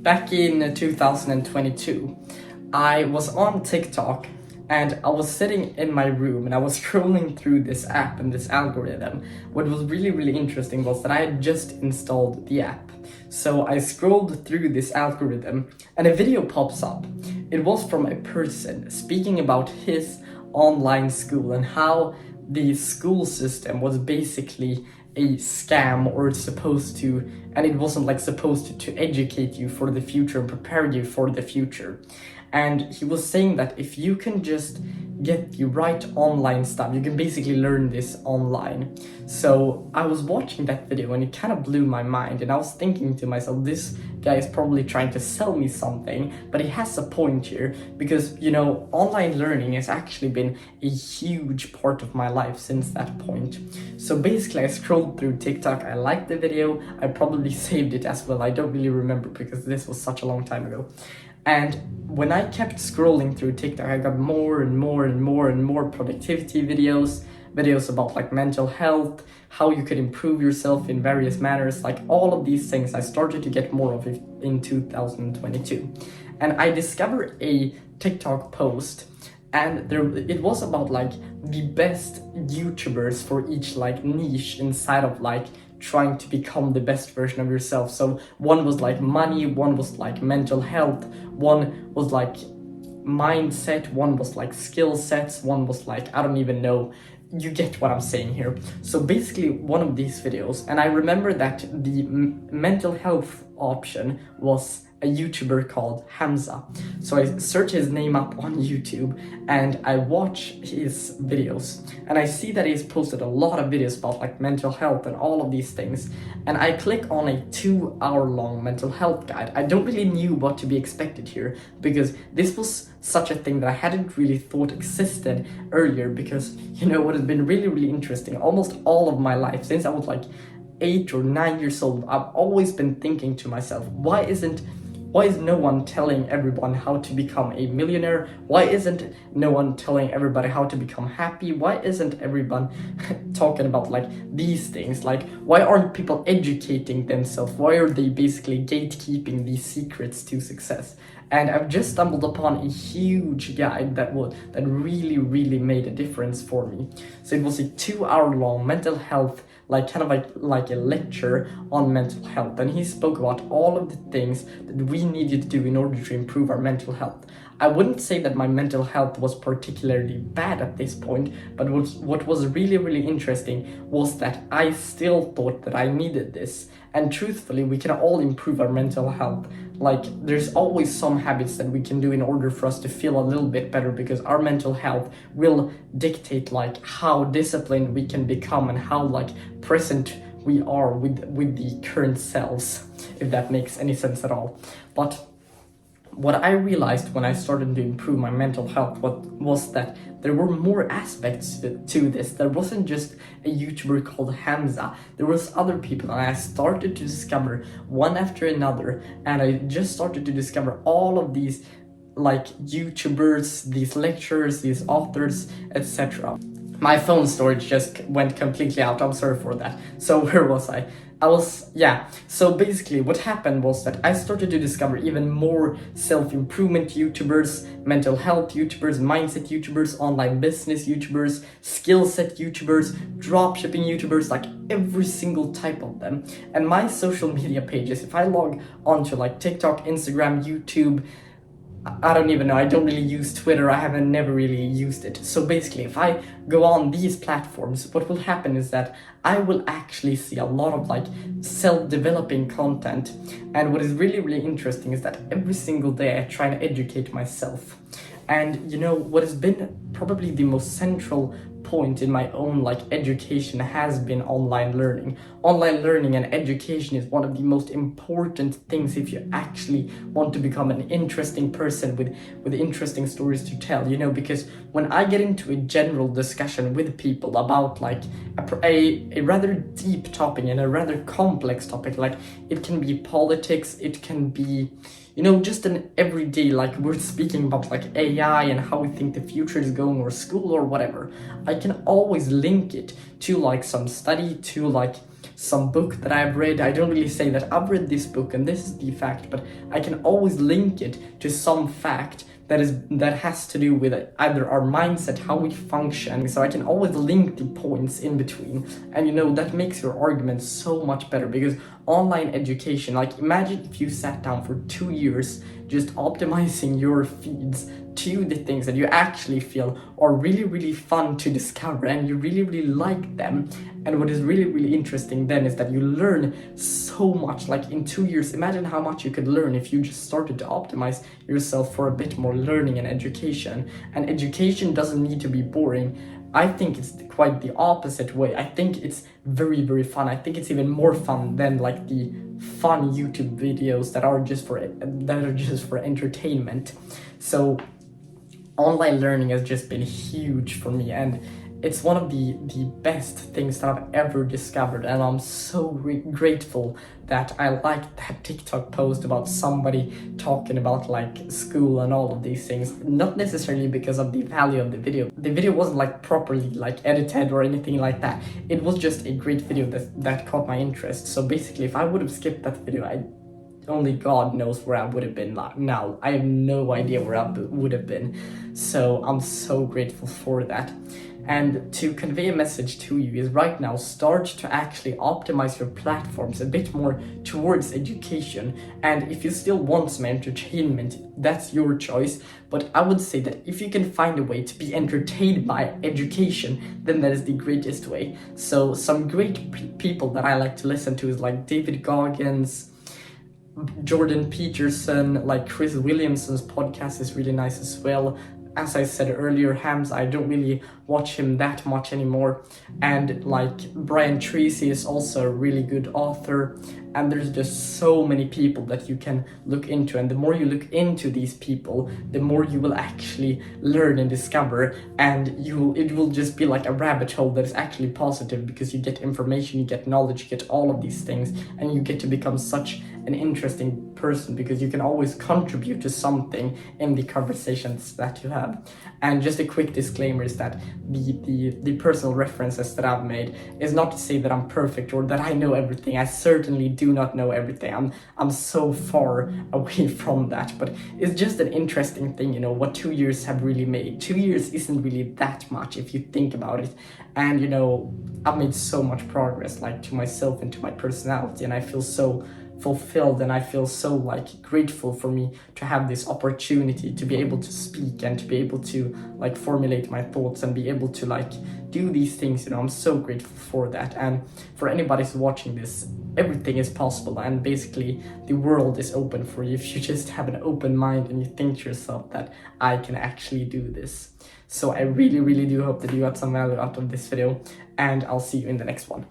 back in 2022, I was on TikTok and I was sitting in my room and I was scrolling through this app and this algorithm. What was really interesting was that I had just installed the app. So I scrolled through this algorithm and a video pops up. It was from a person speaking about his online school and how the school system was basically a scam, or it's supposed to, and it wasn't like supposed to educate you for the future and prepare you for the future. And he was saying that if you can just get the right online stuff, you can basically learn this online. So I was watching that video and it kind of blew my mind, and I was thinking to myself, this guy is probably trying to sell me something, but he has a point here, because online learning has actually been a huge part of my life since that point. So basically I scrolled through TikTok, I liked the video, I probably saved it as well, I don't really remember because this was such a long time ago. And when I kept scrolling through TikTok, I got more and more productivity videos about like mental health, how you could improve yourself in various manners, like all of these things. I started to get more of it in 2022. And I discovered a TikTok post, and it was about like the best YouTubers for each like niche inside of like trying to become the best version of yourself. So one was like money, one was like mental health, one was like mindset, one was like skill sets, one was like, I don't even know. You get what I'm saying here. So basically one of these videos, and I remember that the mental health option was a YouTuber called Hamza. So I search his name up on YouTube and I watch his videos, and I see that he's posted a lot of videos about like mental health and all of these things, and I click on a 2-hour-long mental health guide. I don't really knew what to be expected here, because this was such a thing that I hadn't really thought existed earlier, because what has been really interesting almost all of my life since I was like 8 or 9 years old, I've always been thinking to myself, why is no one telling everyone how to become a millionaire? Why isn't no one telling everybody how to become happy? Why isn't everyone talking about like these things? Like, why aren't people educating themselves? Why are they basically gatekeeping these secrets to success? And I've just stumbled upon a huge guide that really made a difference for me. So it was a 2-hour-long mental health, like kind of like a lecture on mental health, and he spoke about all of the things that we needed to do in order to improve our mental health. I wouldn't say that my mental health was particularly bad at this point, but what was really interesting was that I still thought that I needed this. And truthfully, we can all improve our mental health. Like, there's always some habits that we can do in order for us to feel a little bit better, because our mental health will dictate like how disciplined we can become and how like present we are with the current selves, if that makes any sense at all. But what I realized when I started to improve my mental health was that there were more aspects to this. There wasn't just a YouTuber called Hamza. There was other people, and I started to discover one after another, and I just started to discover all of these like YouTubers, these lecturers, these authors, etc. My phone storage just went completely out. I'm sorry for that. So where was I? So basically what happened was that I started to discover even more self-improvement YouTubers, mental health YouTubers, mindset YouTubers, online business YouTubers, skill set YouTubers, dropshipping YouTubers, like every single type of them. And my social media pages, if I log onto like TikTok, Instagram, YouTube, I don't even know, I don't really use Twitter, I haven't never really used it. So basically, if I go on these platforms, what will happen is that I will actually see a lot of like self-developing content. And what is really interesting is that every single day I try to educate myself. And what has been probably the most central point in my own like education has been online learning. Online learning and education is one of the most important things if you actually want to become an interesting person with interesting stories to tell, because when I get into a general discussion with people about like a rather deep topic and a rather complex topic, like it can be politics, it can be just an everyday, like we're speaking about like AI and how we think the future is going, or school or whatever, I can always link it to like some study, to like some book that I've read. I don't really say that I've read this book and this is the fact, but I can always link it to some fact that has to do with either our mindset, how we function. So I can always link the points in between, and that makes your argument so much better. Because online education, like imagine if you sat down for 2 years just optimizing your feeds to the things that you actually feel are really, really fun to discover and you really, really like them. And what is really, really interesting then is that you learn so much. Like in 2 years, imagine how much you could learn if you just started to optimize yourself for a bit more learning and education. And education doesn't need to be boring. I think it's quite the opposite way. I think it's very, very fun. I think it's even more fun than like the fun YouTube videos that are just for entertainment. So online learning has just been huge for me, and it's one of the best things that I've ever discovered. And I'm so grateful that I liked that TikTok post about somebody talking about like school and all of these things, not necessarily because of the value of the video. The video wasn't like properly like edited or anything like that. It was just a great video that caught my interest. So basically, if I would have skipped that video, only God knows where I would have been now. I have no idea where I would have been. So I'm so grateful for that. And to convey a message to you is right now, start to actually optimize your platforms a bit more towards education. And if you still want some entertainment, that's your choice. But I would say that if you can find a way to be entertained by education, then that is the greatest way. So some great people that I like to listen to is like David Goggins, Jordan Peterson, like Chris Williamson's podcast is really nice as well. As I said earlier, Hams, I don't really watch him that much anymore. And like Brian Tracy is also a really good author. And there's just so many people that you can look into. And the more you look into these people, the more you will actually learn and discover. And it will just be like a rabbit hole that is actually positive, because you get information, you get knowledge, you get all of these things. And you get to become such an interesting person, because you can always contribute to something in the conversations that you have. And just a quick disclaimer is that the personal references that I've made is not to say that I'm perfect or that I know everything. I certainly do not know everything. I'm so far away from that, but it's just an interesting thing, what 2 years have really made. 2 years isn't really that much if you think about it. And I've made so much progress, like to myself and to my personality, and I feel so fulfilled, and I feel so like grateful for me to have this opportunity to be able to speak and to be able to like formulate my thoughts and be able to like do these things. I'm so grateful for that. And for anybody who's watching this, everything is possible, and basically the world is open for you if you just have an open mind and you think to yourself that I can actually do this. So I really, really do hope that you got some value out of this video, and I'll see you in the next one.